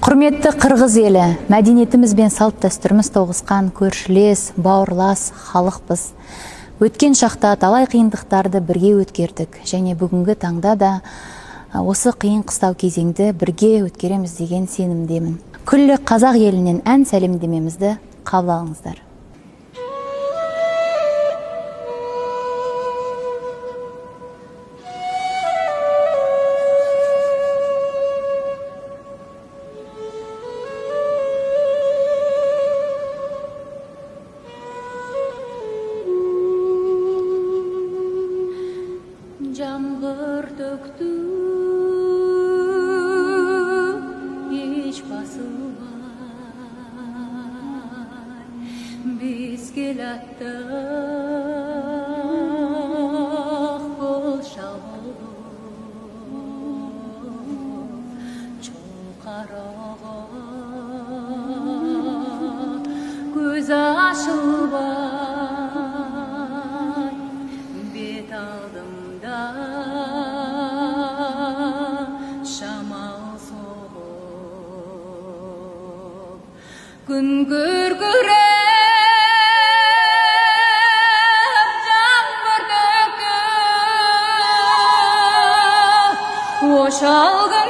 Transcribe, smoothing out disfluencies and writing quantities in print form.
Құрметті қырғыз елі, мәдениетіміз бен салт дәстүріміз тоғысқан көршілес, бауырлас халықпыз. Өткен шақта талай қиындықтарды бірге өткердік, және бүгінгі таңда да осы қиын қыстау кезеңді бірге өткереміз деген сенімдемін. Күллі қазақ елінен ән сәлемдемемізді қабыл алыңыздар. Жаңбыр төктү, еш басылмай, биз келаттык кол шабылып, чоң карага көз ашылбай, бет алдымда шамал соғып, күн күркіреп, жаңбыр төкті, ошалғы